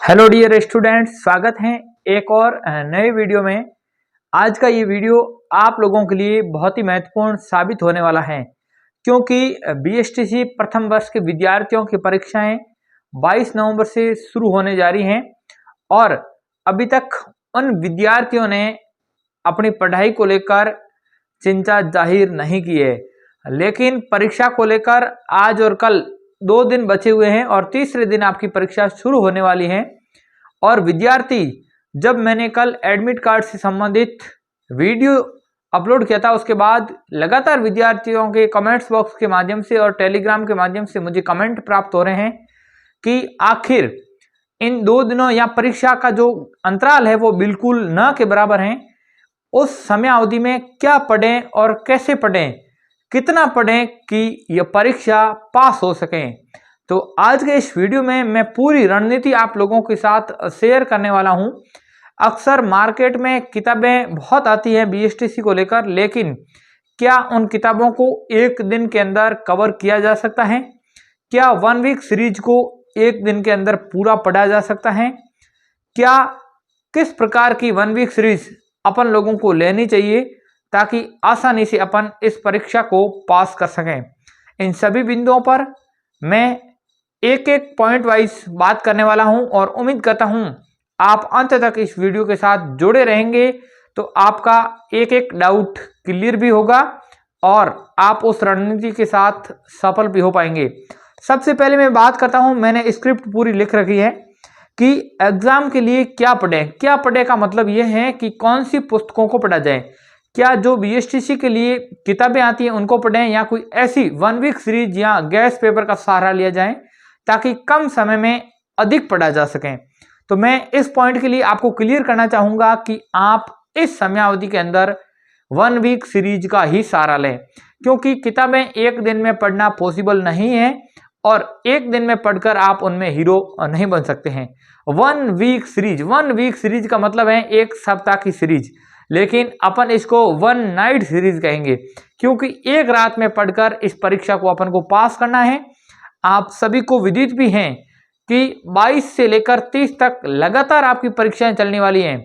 Hello dear students, स्वागत है एक और नए वीडियो में। आज का ये वीडियो आप लोगों के लिए बहुत ही महत्वपूर्ण साबित होने वाला है, क्योंकि बीएसटीसी प्रथम वर्ष के विद्यार्थियों की परीक्षाएं 22 नवंबर से शुरू होने जा रही हैं और अभी तक उन विद्यार्थियों ने अपनी पढ़ाई को लेकर चिंता जाहिर नहीं की है, लेकिन परीक्षा को लेकर आज और कल 2 दिन बचे हुए हैं और तीसरे दिन आपकी परीक्षा शुरू होने वाली है। और विद्यार्थी, जब मैंने कल एडमिट कार्ड से संबंधित वीडियो अपलोड किया था, उसके बाद लगातार विद्यार्थियों के कमेंट्स बॉक्स के माध्यम से और टेलीग्राम के माध्यम से मुझे कमेंट प्राप्त हो रहे हैं कि आखिर इन 2 दिनों या परीक्षा का जो अंतराल है वो बिल्कुल न के बराबर है। उस समय अवधि में क्या पढ़ें और कैसे पढ़ें, कितना पढ़ें कि यह परीक्षा पास हो सकें। तो आज के इस वीडियो में मैं पूरी रणनीति आप लोगों के साथ शेयर करने वाला हूं। अक्सर मार्केट में किताबें बहुत आती हैं बीएसटीसी को लेकर, लेकिन क्या उन किताबों को एक दिन के अंदर कवर किया जा सकता है? क्या 1 वीक सीरीज को एक दिन के अंदर पूरा पढ़ा जा सकता है? क्या किस प्रकार की 1 वीक सीरीज अपन लोगों को लेनी चाहिए ताकि आसानी से अपन इस परीक्षा को पास कर सकें? इन सभी बिंदुओं पर मैं एक एक पॉइंट वाइज बात करने वाला हूं और उम्मीद करता हूं आप अंत तक इस वीडियो के साथ जुड़े रहेंगे तो आपका एक एक डाउट क्लियर भी होगा और आप उस रणनीति के साथ सफल भी हो पाएंगे। सबसे पहले मैं बात करता हूं, मैंने स्क्रिप्ट पूरी लिख रखी है कि एग्जाम के लिए क्या पढ़ें। क्या पढ़े का मतलब यह है कि कौन सी पुस्तकों को पढ़ा जाए। क्या जो बीएसटीसी के लिए किताबें आती हैं उनको पढ़ें या कोई ऐसी 1 वीक सीरीज या गैस पेपर का सहारा लिया जाए ताकि कम समय में अधिक पढ़ा जा सके। तो मैं इस पॉइंट के लिए आपको क्लियर करना चाहूंगा कि आप इस समयावधि के अंदर 1 वीक सीरीज का ही सहारा लें, क्योंकि किताबें एक दिन में पढ़ना पॉसिबल नहीं है और एक दिन में पढ़कर आप उनमें हीरो नहीं बन सकते हैं। 1 वीक सीरीज का मतलब है एक सप्ताह की सीरीज, लेकिन अपन इसको 1 नाइट सीरीज कहेंगे, क्योंकि एक रात में पढ़कर इस परीक्षा को अपन को पास करना है। आप सभी को विदित भी हैं कि 22 से लेकर 30 तक लगातार आपकी परीक्षाएं चलने वाली हैं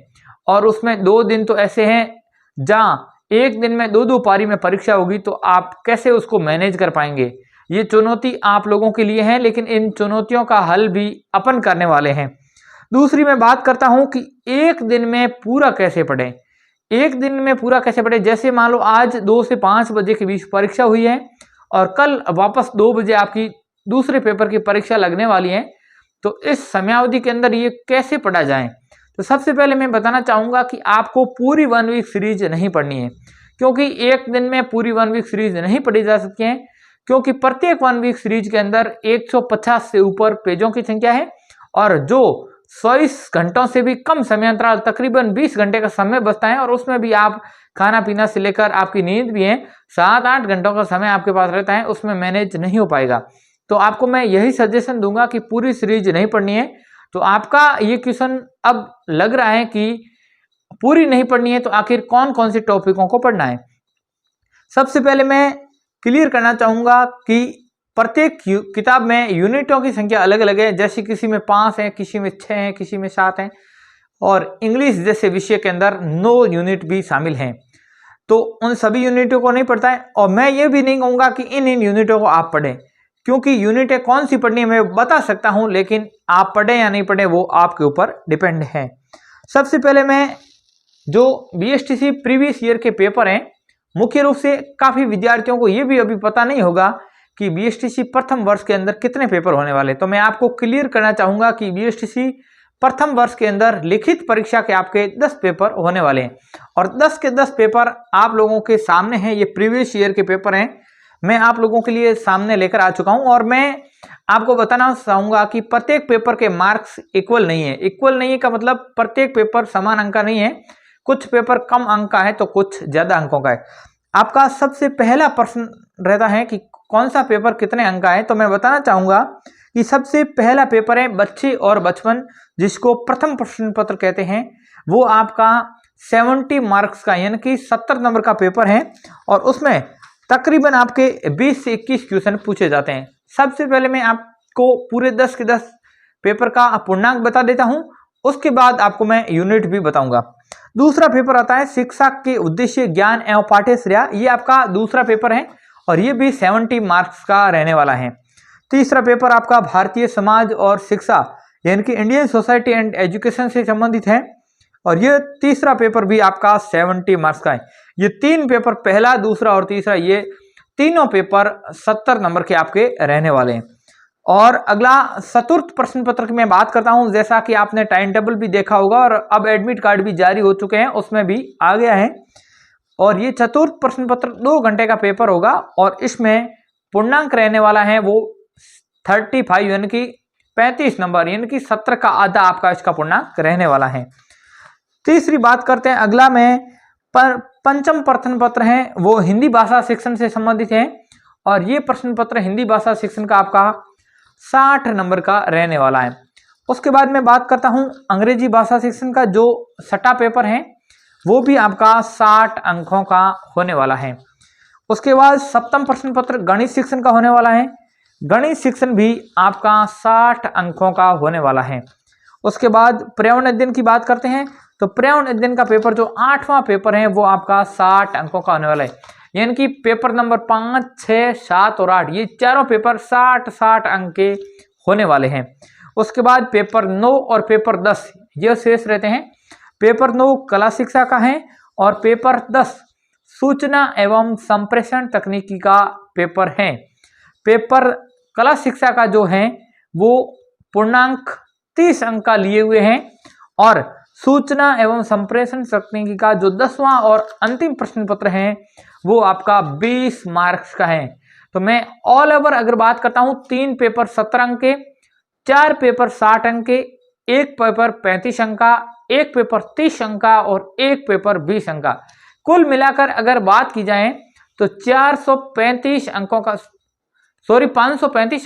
और उसमें 2 दिन तो ऐसे हैं जहां एक दिन में 2-2 पारी में परीक्षा होगी, तो आप कैसे उसको मैनेज कर पाएंगे? ये चुनौती आप लोगों के लिए है, लेकिन इन चुनौतियों का हल भी अपन करने वाले हैं। दूसरी मैं बात करता हूं कि एक दिन में पूरा कैसे पढ़ें। एक दिन में पूरा कैसे पढ़ें, जैसे मान लो आज 2 से 5 बजे के बीच परीक्षा हुई है और कल वापस 2 बजे आपकी दूसरे पेपर की परीक्षा लगने वाली है, तो इस समयावधि के अंदर ये कैसे पढ़ा जाए? तो सबसे पहले मैं बताना चाहूंगा कि आपको पूरी 1 वीक सीरीज नहीं पढ़नी है, क्योंकि एक दिन में पूरी 1 वीक सीरीज नहीं पढ़ी जा सकती है, क्योंकि प्रत्येक 1 वीक सीरीज के अंदर 150 से ऊपर पेजों की संख्या है और जो 24 घंटों से भी कम समय अंतराल, तकरीबन 20 घंटे का समय बचता है और उसमें भी आप खाना पीना से लेकर आपकी नींद भी है, 7-8 घंटों का समय आपके पास रहता है, उसमें मैनेज नहीं हो पाएगा। तो आपको मैं यही सजेशन दूंगा कि पूरी सीरीज नहीं पढ़नी है। तो आपका ये क्वेश्चन अब लग रहा है कि पूरी नहीं पढ़नी है, तो आखिर कौन कौन से टॉपिकों को पढ़ना है? सबसे पहले मैं क्लियर करना चाहूंगा कि प्रत्येक किताब में यूनिटों की संख्या अलग अलग है, जैसे किसी में 5 है, किसी में 6 है, किसी में 7 है और इंग्लिश जैसे विषय के अंदर 9 यूनिट भी शामिल हैं। तो उन सभी यूनिटों को नहीं पढ़ता है और मैं ये भी नहीं कहूँगा कि इन यूनिटों को आप पढ़ें, क्योंकि यूनिटें कौन सी पढ़नी है मैं बता सकता हूं, लेकिन आप पढ़ें या नहीं पढ़ें वो आपके ऊपर डिपेंड है। सबसे पहले मैं जो बीएसटीसी प्रीवियस ईयर के पेपर हैं, मुख्य रूप से काफी विद्यार्थियों को ये भी अभी पता नहीं होगा कि बीएसटीसी प्रथम वर्ष के अंदर कितने पेपर होने वाले। तो मैं आपको क्लियर करना चाहूंगा कि बीएसटीसी प्रथम वर्ष के अंदर लिखित परीक्षा के आपके 10 पेपर होने वाले हैं और 10 के 10 पेपर आप लोगों के सामने हैं। ये प्रीवियस ईयर के पेपर हैं, मैं आप लोगों के लिए सामने लेकर आ चुका हूं और मैं आपको बताना चाहूंगा कि प्रत्येक पेपर के मार्क्स इक्वल नहीं है। इक्वल नहीं है का मतलब प्रत्येक पेपर समान अंक का नहीं है, कुछ पेपर कम अंक का है तो कुछ ज्यादा अंकों का है। आपका सबसे पहला प्रश्न रहता है कि कौन सा पेपर कितने अंक का है, तो मैं बताना चाहूंगा कि सबसे पहला पेपर है बच्चे और बचपन, जिसको प्रथम प्रश्न पत्र कहते हैं। वो आपका 70 मार्क्स का यानी कि 70 नंबर का पेपर है और उसमें तकरीबन आपके 20 से 21 क्वेश्चन पूछे जाते हैं। सबसे पहले मैं आपको पूरे 10 के 10 पेपर का पूर्णांक बता देता हूं, उसके बाद आपको मैं यूनिट भी बताऊंगा। दूसरा पेपर आता है शिक्षा के उद्देश्य ज्ञान एवं पाठ्यचर्या, ये आपका दूसरा पेपर है और ये भी 70 मार्क्स का रहने वाला है। तीसरा पेपर आपका भारतीय समाज और शिक्षा यानी कि इंडियन सोसाइटी एंड एजुकेशन से संबंधित है और ये तीसरा पेपर भी आपका 70 मार्क्स का है। ये तीन पेपर, पहला, दूसरा और तीसरा, ये तीनों पेपर 70 नंबर के आपके रहने वाले हैं। और अगला चतुर्थ प्रश्न पत्र की मैं बात करता हूं। जैसा कि आपने टाइम टेबल भी देखा होगा और अब एडमिट कार्ड भी जारी हो चुके हैं, उसमें भी आ गया है। और ये चतुर्थ प्रश्न पत्र 2 घंटे का पेपर होगा और इसमें पूर्णांक रहने वाला है वो 35 यानी कि 35 नंबर, यानी कि 70 का आधा आपका इसका पूर्णांक रहने वाला है। तीसरी बात करते हैं अगला में पंचम प्रश्न पत्र है वो हिंदी भाषा शिक्षण से संबंधित है और ये प्रश्न पत्र हिंदी भाषा शिक्षण का आपका 60 नंबर का रहने वाला है। उसके बाद मैं बात करता हूं अंग्रेजी भाषा शिक्षण का, जो 6ठा पेपर है वो भी आपका 60 अंकों का होने वाला है। उसके बाद सप्तम प्रश्न पत्र गणित शिक्षण का होने वाला है। गणित शिक्षण भी आपका 60 अंकों का होने वाला है। उसके बाद पर्यावरण अध्ययन की बात करते हैं तो पर्यावरण अध्ययन का पेपर जो 8वां पेपर है वो आपका 60 अंकों का होने वाला है, यानी कि पेपर नंबर 5, 6, 7 और 8 ये चारों पेपर 60 अंक के होने वाले हैं। उसके बाद पेपर 9 और पेपर 10 ये शेष रहते हैं। पेपर 9 कला शिक्षा का है और पेपर 10 सूचना एवं संप्रेषण तकनीकी का पेपर है। पेपर कला शिक्षा का जो है वो पूर्णांक 30 अंक का लिए हुए हैं और सूचना एवं संप्रेषण तकनीकी का जो 10वां और अंतिम प्रश्न पत्र है वो आपका 20 मार्क्स का है। तो मैं ऑल ओवर अगर बात करता हूं, 3 पेपर 17 अंक के, 4 पेपर 60 अंक के, 1 पेपर 35 अंक का, 1 पेपर 30 अंक का और 1 पेपर 20 अंक का, कुल मिलाकर अगर बात की जाए तो 535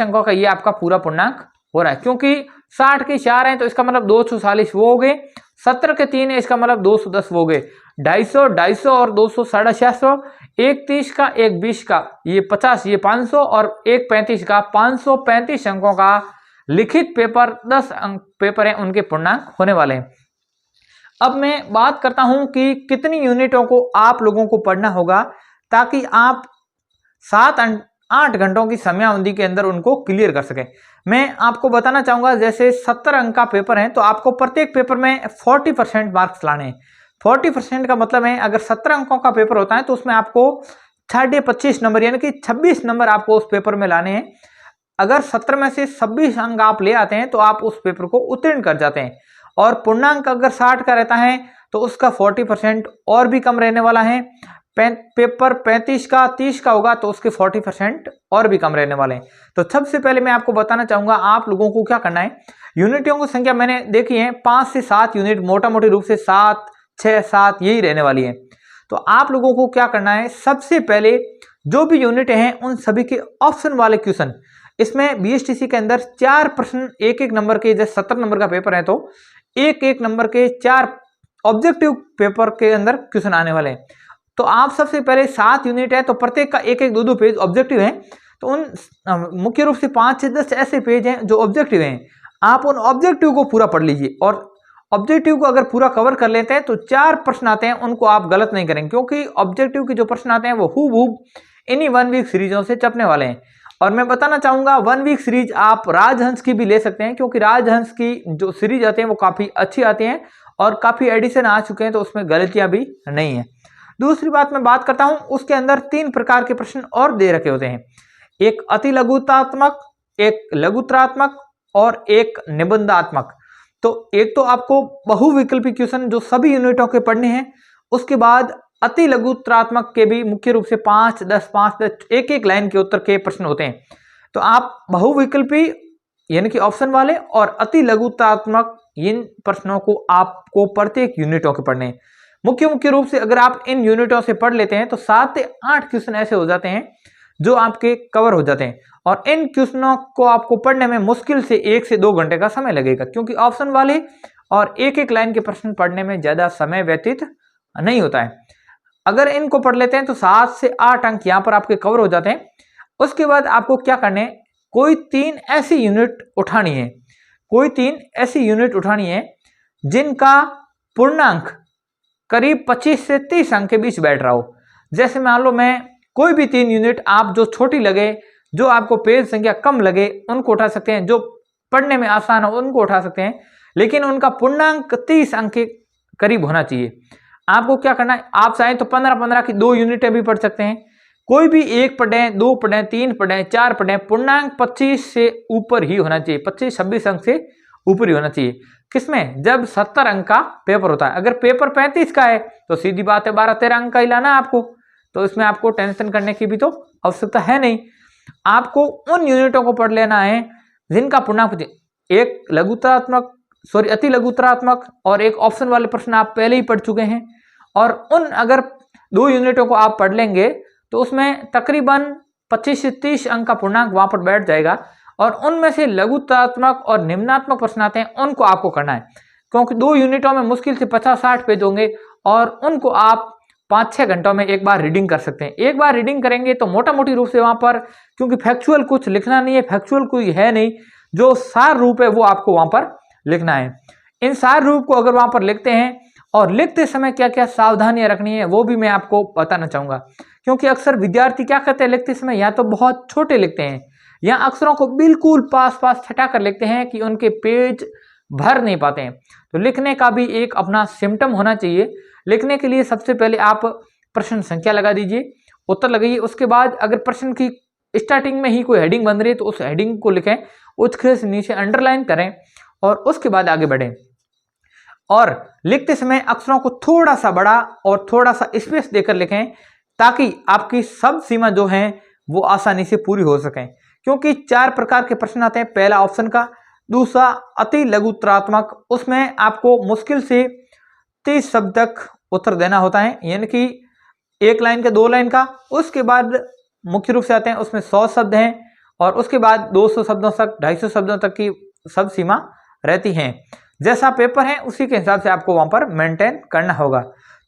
अंकों का ये आपका पूरा पूर्णांक हो रहा है। क्योंकि 60 के 4 हैं तो इसका मतलब 240 वो हो गए, 70 के 3 है इसका मतलब 210 वो हो गए, 250 और 200 650, एक 30 का, एक 20 का, ये 50, ये 500 और एक 35 का, 535 अंकों का लिखित पेपर 10 अंक पेपर है उनके पूर्णांक होने वाले हैं। अब मैं बात करता हूं कि कितनी यूनिटों को आप लोगों को पढ़ना होगा ताकि आप 7-8 घंटों की समयावधि के अंदर उनको क्लियर कर सकें। मैं आपको बताना चाहूंगा, जैसे 70 अंक का पेपर है तो आपको प्रत्येक पेपर में 40% मार्क्स लाने हैं। 40% का मतलब है अगर 17 अंकों का पेपर होता है तो उसमें आपको 25 नंबर यानी कि 26 नंबर आपको उस पेपर में लाने हैं। अगर 17 में से 26 अंक आप ले आते हैं तो आप उस पेपर को उत्तीर्ण कर जाते हैं। और पूर्णांक अगर 60 का रहता है तो उसका 40% और भी कम रहने वाला है। पेपर 35 का 30 का होगा तो उसके 40% और भी कम रहने वाले हैं। तो सबसे पहले मैं आपको बताना चाहूंगा आप लोगों को क्या करना है। यूनिटों की संख्या मैंने देखी है 5 से 7 यूनिट, मोटा मोटी रूप से 7, 6, 7 यही रहने वाली है। तो आप लोगों को क्या करना है, सबसे पहले जो भी यूनिट हैं उन सभी के ऑप्शन वाले क्वेश्चन, इसमें बीएसटीसी के अंदर 4 प्रश्न 1-1 नंबर के, जैसे 70 नंबर का पेपर है तो 1-1 नंबर के 4 ऑब्जेक्टिव पेपर के अंदर क्वेश्चन आने वाले हैं। तो आप सबसे पहले 7 यूनिट है तो प्रत्येक का 1-1, 2-2 पेज ऑब्जेक्टिव है। तो उन मुख्य रूप से 5 से 10 ऐसे पेज हैं जो ऑब्जेक्टिव हैं, आप उन ऑब्जेक्टिव को पूरा पढ़ लीजिए। और ऑब्जेक्टिव को अगर पूरा कवर कर लेते हैं तो 4 प्रश्न आते हैं उनको आप गलत नहीं करेंगे, क्योंकि ऑब्जेक्टिव के जो प्रश्न आते हैं वो हूबहू इन्हीं 1 वीक सीरीजों से चपने वाले हैं। और मैं बताना चाहूंगा 1 वीक सीरीज आप राजहंस की भी ले सकते हैं, क्योंकि राजहंस की जो सीरीज आते हैं वो काफी अच्छी आती हैं और काफी एडिशन आ चुके हैं तो उसमें गलतियां भी नहीं है। दूसरी बात मैं बात करता हूं, उसके अंदर 3 प्रकार के प्रश्न और दे रखे होते हैं, एक अति लघुतात्मक, एक लघुत्रात्मक और एक निबंधात्मक। तो एक तो आपको बहुविकल्पी क्वेश्चन जो सभी यूनिटों के पढ़ने हैं, उसके बाद अति लघुत्रात्मक के भी मुख्य रूप से 5-10 एक-एक लाइन के उत्तर के प्रश्न होते हैं। तो आप बहुविकल्पी यानी कि ऑप्शन वाले और अति लघुत्रात्मक इन प्रश्नों को आपको प्रत्येक यूनिटों के पढ़ने हैं। मुख्य रूप से अगर आप इन यूनिटों से पढ़ लेते हैं तो 7 से 8 क्वेश्चन ऐसे हो जाते हैं जो आपके कवर हो जाते हैं। और इन क्वेश्चनों को आपको पढ़ने में मुश्किल से 1 से 2 घंटे का समय लगेगा, क्योंकि ऑप्शन वाले और एक-एक लाइन के प्रश्न पढ़ने में ज्यादा समय व्यतीत नहीं होता है। अगर इनको पढ़ लेते हैं तो 7 से 8 अंक यहाँ पर आपके कवर हो जाते हैं। उसके बाद आपको क्या करना है, कोई 3 ऐसी यूनिट उठानी है कोई 3 ऐसी यूनिट उठानी है जिनका पूर्णांक करीब 25 से 30 अंक के बीच बैठ रहा हो। जैसे मान लो मैं कोई भी 3 यूनिट आप जो छोटी लगे, जो आपको पेज संख्या कम लगे उनको उठा सकते हैं, जो पढ़ने में आसान हो उनको उठा सकते हैं, लेकिन उनका पूर्णांक 30 अंक के करीब होना चाहिए। आपको क्या करना है, आप चाहें तो 15-15 की 2 यूनिटें भी पढ़ सकते हैं, कोई भी 1 पढ़ें, 2 पढ़ें, 3 पढ़ें, 4 पढ़ें, पूर्णांक 25 से ऊपर ही होना चाहिए, 25-26 अंक से ऊपर ही होना चाहिए। किसमें? जब 70 अंक का पेपर होता है। अगर पेपर 35 का है तो सीधी बात है 12-13 अंक का ही लाना है आपको, तो इसमें आपको टेंशन करने की भी तो आवश्यकता है नहीं। आपको उन यूनिटों को पढ़ लेना है जिनका पूर्णांक, एक लघुत्तरात्मक सॉरी अति लघुत्तरात्मक और एक ऑप्शन वाले प्रश्न आप पहले ही पढ़ चुके हैं, और उन अगर 2 यूनिटों को आप पढ़ लेंगे तो उसमें तकरीबन 25 से 30 अंक का पूर्णांक वहां पर बैठ जाएगा, और उनमें से लघुत्तरात्मक और निम्नात्मक प्रश्न आते हैं, उनको आपको करना है, क्योंकि 2 यूनिटों में मुश्किल से 50-60 पेज होंगे और उनको आप 5-6 घंटों में एक बार रीडिंग कर सकते हैं। एक बार रीडिंग करेंगे तो मोटा मोटी रूप से वहां पर, क्योंकि फैक्चुअल कुछ लिखना नहीं है, फैक्चुअल कोई है नहीं, जो सार रूप है वो आपको वहां पर लिखना है। इन सार रूप को अगर वहां पर लिखते हैं और लिखते समय क्या क्या सावधानियां रखनी है वो भी मैं आपको बताना चाहूंगा, क्योंकि अक्सर विद्यार्थी क्या करते हैं लिखते समय, या तो बहुत छोटे लिखते हैं या अक्षरों को बिल्कुल पास पास छटा कर लिखते हैं कि उनके पेज भर नहीं पाते हैं। तो लिखने का भी एक अपना सिम्टम होना चाहिए। लिखने के लिए सबसे पहले आप प्रश्न संख्या लगा दीजिए, उत्तर लगाइए, उसके बाद अगर प्रश्न की स्टार्टिंग में ही कोई हेडिंग बन रही है तो उस हेडिंग को लिखें, उसके नीचे अंडरलाइन करें और उसके बाद आगे बढ़ें। और लिखते समय अक्षरों को थोड़ा सा बड़ा और थोड़ा सा स्पेस देकर लिखें, ताकि आपकी सब सीमा जो है वो आसानी से पूरी हो सके। क्योंकि 4 प्रकार के प्रश्न आते हैं, पहला ऑप्शन का, दूसरा अति लघुत्तरात्मक, उसमें आपको मुश्किल से 30 शब्द तक उत्तर देना होता है, यानी कि 1 लाइन का 2 लाइन का। उसके बाद मुख्य रूप से आते हैं, उसमें 100 शब्द हैं, और उसके बाद 200 शब्दों तक, 250 शब्दों तक की सब सीमा रहती हैं। जैसा पेपर है उसी के हिसाब से आपको वहां पर मेंटेन करना होगा।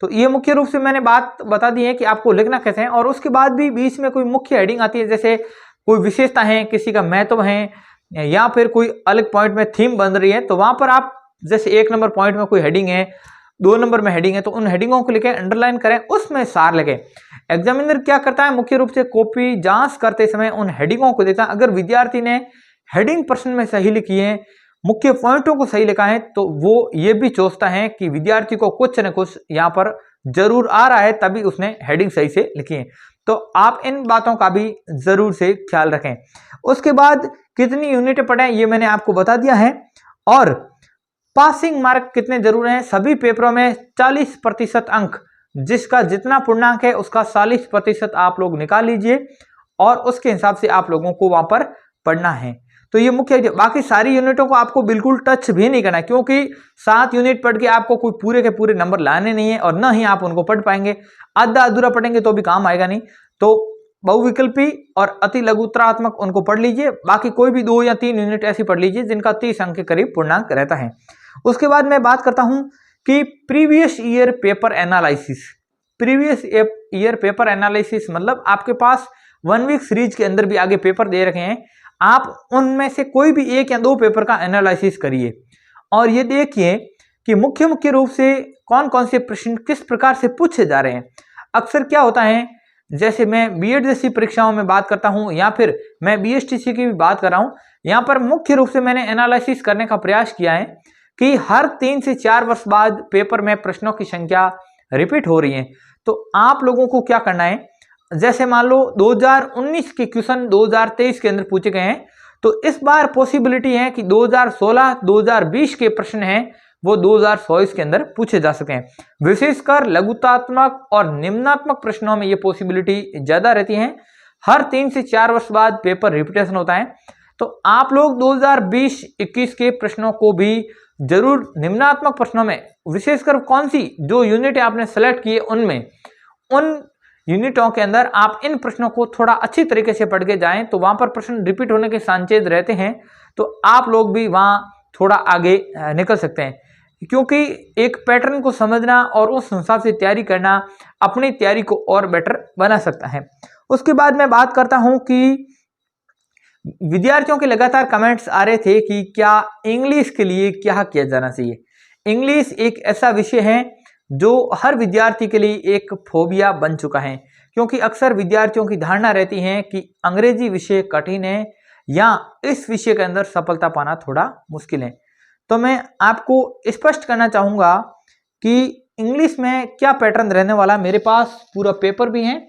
तो ये मुख्य रूप से मैंने बात बता दी है कि आपको लिखना कैसे है। और उसके बाद भी बीच में कोई मुख्य हेडिंग आती है, जैसे कोई विशेषता है, किसी का महत्व है, या फिर कोई अलग पॉइंट में थीम बन रही है, तो वहां पर आप जैसे 1 नंबर पॉइंट में कोई हेडिंग है, 2 नंबर में हेडिंग है, तो उन हेडिंगों को लिखें, अंडरलाइन करें, उसमें सार लिखें। एग्जामिनर क्या करता है, मुख्य रूप से कॉपी जांच करते समय उन हेडिंगों को देखता है। अगर विद्यार्थी ने हेडिंग प्रश्न में सही लिखी है, मुख्य पॉइंटों को सही लिखा है, तो वो ये भी सोचता है कि विद्यार्थी को कुछ न कुछ यहाँ पर जरूर आ रहा है, तभी उसने हेडिंग सही से लिखी है। तो आप इन बातों का भी जरूर से ख्याल रखें। उसके बाद कितनी यूनिट पढ़ें ये मैंने आपको बता दिया है, और पासिंग मार्क कितने जरूर हैं। सभी पेपरों में 40% अंक, जिसका जितना पूर्णांक है उसका 40% आप लोग निकाल लीजिए, और उसके हिसाब से आप लोगों को वहां पर पढ़ना है। तो ये मुख्य, बाकी सारी यूनिटों को आपको बिल्कुल टच भी नहीं करना है, क्योंकि 7 यूनिट पढ़ के आपको कोई पूरे के पूरे नंबर लाने नहीं है, और ना ही आप उनको पढ़ पाएंगे। आधा अधूरा पढ़ेंगे तो भी काम आएगा नहीं। तो बहुविकल्पी और अति लघुत्तरात्मक उनको पढ़ लीजिए, बाकी कोई भी 2 या 3 यूनिट ऐसी पढ़ लीजिए जिनका 30 अंक के करीब पूर्णांक रहता है। उसके बाद मैं बात करता हूं कि previous year paper analysis. Previous year paper analysis मतलब आपके पास 1 वीक सीरीज के अंदर भी आगे पेपर दे रखे हैं, आप उनमें से कोई भी 1 या 2 पेपर का एनालिसिस करिए, और ये देखिए कि मुख्य रूप से कौन कौन से प्रश्न किस प्रकार से पूछे जा रहे हैं। अक्सर क्या होता है, जैसे मैं बीएड जैसी परीक्षाओं में बात करता हूं, या फिर मैं बीएसटीसी की भी बात कर रहा हूं, यहां पर मुख्य रूप से मैंने एनालिसिस करने का प्रयास किया है कि हर 3 से 4 वर्ष बाद पेपर में प्रश्नों की संख्या रिपीट हो रही है। तो आप लोगों को क्या करना है, जैसे मान लो 2019 के क्वेश्चन 2023 के अंदर पूछे गए हैं, तो इस बार पॉसिबिलिटी है कि 2016-2020 के प्रश्न हैं वो 2024 के अंदर पूछे जा सके। विशेषकर लघुत्तरात्मक और निम्नात्मक प्रश्नों में ये पॉसिबिलिटी ज्यादा रहती है। हर 3 से 4 वर्ष बाद पेपर रिपीटेशन होता है, तो आप लोग 2020-21 के प्रश्नों को भी जरूर निम्नात्मक प्रश्नों में, विशेषकर कौन सी जो यूनिट आपने सेलेक्ट की है उनमें, उन यूनिटों के अंदर आप इन प्रश्नों को थोड़ा अच्छी तरीके से पढ़ के जाएं, तो वहां पर प्रश्न रिपीट होने के चांसेस रहते हैं, तो आप लोग भी वहां थोड़ा आगे निकल सकते हैं। क्योंकि एक पैटर्न को समझना और उस हिसाब से तैयारी करना अपनी तैयारी को और बेटर बना सकता है। उसके बाद मैं बात करता हूं कि विद्यार्थियों के लगातार कमेंट्स आ रहे थे कि क्या इंग्लिश के लिए क्या किया जाना चाहिए। इंग्लिश एक ऐसा विषय है जो हर विद्यार्थी के लिए एक फोबिया बन चुका है, क्योंकि अक्सर विद्यार्थियों की धारणा रहती है कि अंग्रेजी विषय कठिन है या इस विषय के अंदर सफलता पाना थोड़ा मुश्किल है। तो मैं आपको स्पष्ट करना चाहूँगा कि इंग्लिश में क्या पैटर्न रहने वाला है। मेरे पास पूरा पेपर भी है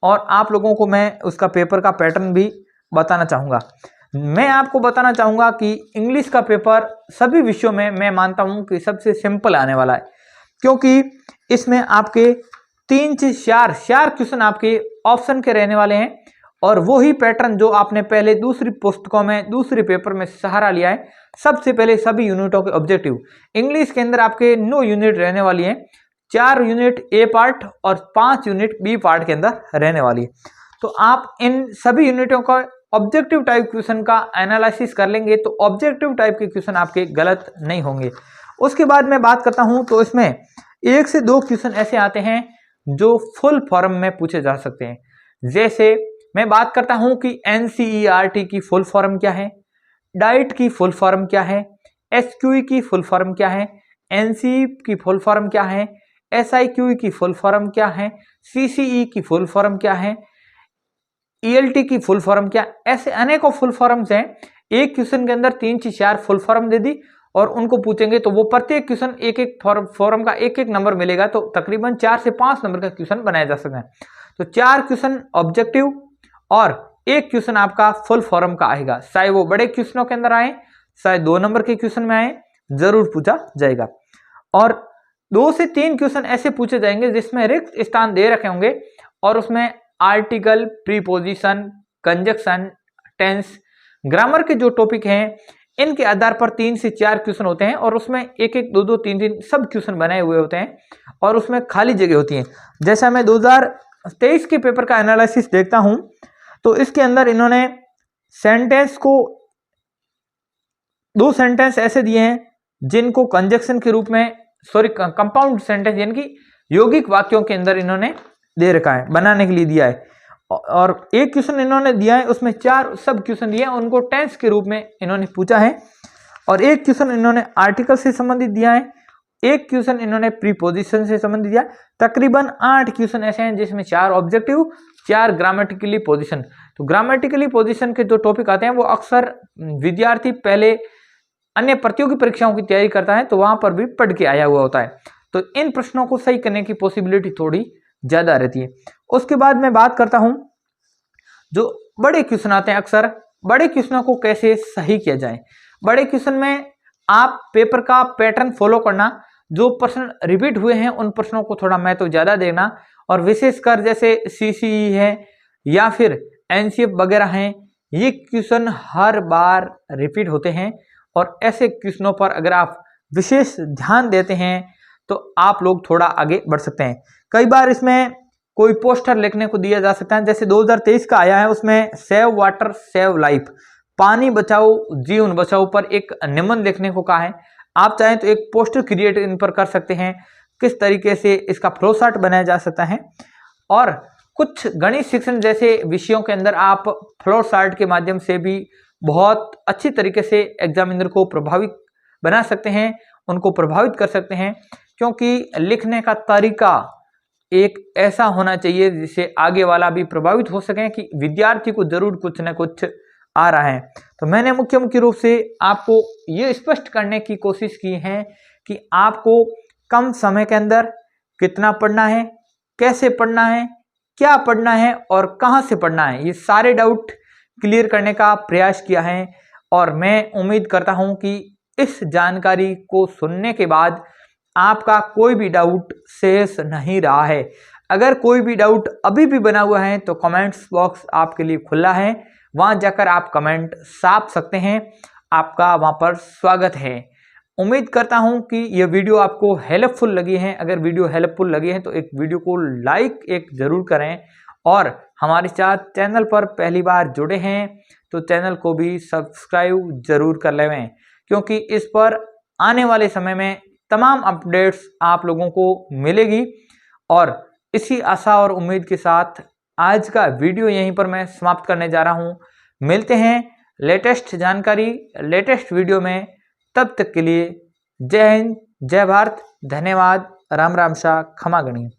और आप लोगों को मैं उसका पेपर का पैटर्न भी बताना चाहूँगा। मैं आपको बताना चाहूँगा कि इंग्लिश का पेपर सभी विषयों में मैं मानता हूँ कि सबसे सिंपल आने वाला है, क्योंकि इसमें आपके 3 से 4 क्वेश्चन आपके ऑप्शन के रहने वाले हैं और वो ही पैटर्न जो आपने पहले दूसरी पुस्तकों में दूसरे पेपर में सहारा लिया है। सबसे पहले सभी यूनिटों के ऑब्जेक्टिव इंग्लिश के अंदर आपके 9 यूनिट रहने वाली है, 4 यूनिट ए पार्ट और 5 यूनिट बी पार्ट के अंदर रहने वाली है। तो आप इन सभी यूनिटों का ऑब्जेक्टिव टाइप क्वेश्चन का एनालिसिस कर लेंगे तो ऑब्जेक्टिव टाइप के क्वेश्चन आपके गलत नहीं होंगे। उसके बाद मैं बात करता हूं तो इसमें 1 से 2 क्वेश्चन ऐसे आते हैं जो फुल फॉर्म में पूछे जा सकते हैं। जैसे मैं बात करता हूं कि NCERT की फुल फॉर्म क्या है, डाइट की फुल फॉर्म क्या है, SQE की फुल फॉर्म क्या है, NCE की फुल फॉर्म क्या है, SIQE की फुल फॉर्म क्या है, CCE की फुल फॉर्म क्या है, ELT की फुल फॉर्म क्या। ऐसे अनेकों फुल फॉर्म्स हैं। एक क्वेश्चन के अंदर 3 से 4 फुल फॉर्म दे दी और उनको पूछेंगे तो वो प्रत्येक क्वेश्चन एक एक फॉर्म का एक एक नंबर मिलेगा, तो तकरीबन 4 से 5 नंबर का क्वेश्चन बनाया जा सकता है। तो 4 क्वेश्चन ऑब्जेक्टिव और एक क्वेश्चन आपका फुल फॉर्म का आएगा, चाहे वो बड़े क्वेश्चनों के अंदर आए चाहे 2 नंबर के क्वेश्चन में आए, जरूर पूछा जाएगा। और 2 से 3 क्वेश्चन ऐसे पूछे जाएंगे जिसमें रिक्त स्थान दे रखे होंगे और उसमें article, preposition, conjunction, tense, grammar के जो टॉपिक हैं इनके आधार पर 3 से 4 क्वेश्चन होते हैं और उसमें एक एक 2 2 3 3 सब क्वेश्चन बनाए हुए होते हैं और उसमें खाली जगह होती है। जैसा मैं 2023 के पेपर का एनालिसिस देखता हूं तो इसके अंदर इन्होंने सेंटेंस को 2 सेंटेंस ऐसे दिए हैं जिनको कंजक्शन के रूप में कंपाउंड सेंटेंस यानी कि यौगिक वाक्यों के अंदर इन्होंने दे रखा है, बनाने के लिए दिया है। और एक क्वेश्चन इन्होंने दिया है उसमें 4 सब क्वेश्चन दिए हैं, उनको टेंस के रूप में इन्होंने पूछा है। और एक क्वेश्चन इन्होंने आर्टिकल से संबंधित दिया है, एक क्वेश्चन इन्होंने प्रीपोजिशन से संबंधित दिया। तकरीबन 8 क्वेश्चन ऐसे हैं जिसमें 4 ऑब्जेक्टिव, 4 ग्रामेटिकली पोजिशन। तो ग्रामेटिकली पोजिशन के जो टॉपिक आते हैं वो अक्सर विद्यार्थी पहले अन्य प्रतियोगी परीक्षाओं की तैयारी करता है तो वहां पर भी पढ़ के आया हुआ होता है, तो इन प्रश्नों को सही करने की पॉसिबिलिटी थोड़ी ज्यादा रहती है। उसके बाद मैं बात करता हूं जो बड़े क्वेश्चन आते हैं, अक्सर बड़े क्वेश्चनों को कैसे सही किया जाए। बड़े क्वेश्चन में आप पेपर का पैटर्न फॉलो करना, जो प्रश्न रिपीट हुए हैं उन प्रश्नों को थोड़ा महत्व ज्यादा देना, और विशेषकर जैसे CCE है या फिर NCF वगैरह हैं, ये क्वेश्चन हर बार रिपीट होते हैं और ऐसे क्वेश्चनों पर अगर आप विशेष ध्यान देते हैं तो आप लोग थोड़ा आगे बढ़ सकते हैं। कई बार इसमें कोई पोस्टर लिखने को दिया जा सकता है, जैसे 2023 का आया है उसमें सेव वाटर सेव लाइफ, पानी बचाओ जीवन बचाओ पर एक निबंध लिखने को कहा है। आप चाहें तो एक पोस्टर क्रिएट इन पर कर सकते हैं, किस तरीके से इसका फ्लो चार्ट बनाया जा सकता है। और कुछ गणित शिक्षण जैसे विषयों के अंदर आप फ्लो चार्ट के माध्यम से भी बहुत अच्छी तरीके से एग्जामिनर को प्रभावित बना सकते हैं, उनको प्रभावित कर सकते हैं, क्योंकि लिखने का तरीका एक ऐसा होना चाहिए जिससे आगे वाला भी प्रभावित हो सके कि विद्यार्थी को जरूर कुछ न कुछ आ रहा है। तो मैंने मुख्य रूप से आपको ये स्पष्ट करने की कोशिश की है कि आपको कम समय के अंदर कितना पढ़ना है, कैसे पढ़ना है, क्या पढ़ना है और कहां से पढ़ना है, ये सारे डाउट क्लियर करने का प्रयास किया है। और मैं उम्मीद करता हूं कि इस जानकारी को सुनने के बाद आपका कोई भी डाउट शेष नहीं रहा है। अगर कोई भी डाउट अभी भी बना हुआ है तो कमेंट्स बॉक्स आपके लिए खुला है, वहां जाकर आप कमेंट छाप सकते हैं, आपका वहां पर स्वागत है। उम्मीद करता हूं कि यह वीडियो आपको हेल्पफुल लगी है। अगर वीडियो हेल्पफुल लगी है तो एक वीडियो को लाइक एक जरूर करें, और हमारे साथ चैनल पर पहली बार जुड़े हैं तो चैनल को भी सब्सक्राइब जरूर कर लें, क्योंकि इस पर आने वाले समय में तमाम अपडेट्स आप लोगों को मिलेगी। और इसी आशा और उम्मीद के साथ आज का वीडियो यहीं पर मैं समाप्त करने जा रहा हूं। मिलते हैं लेटेस्ट जानकारी लेटेस्ट वीडियो में। तब तक के लिए जय हिंद, जय भारत, धन्यवाद, राम राम शाह, खमा गणित।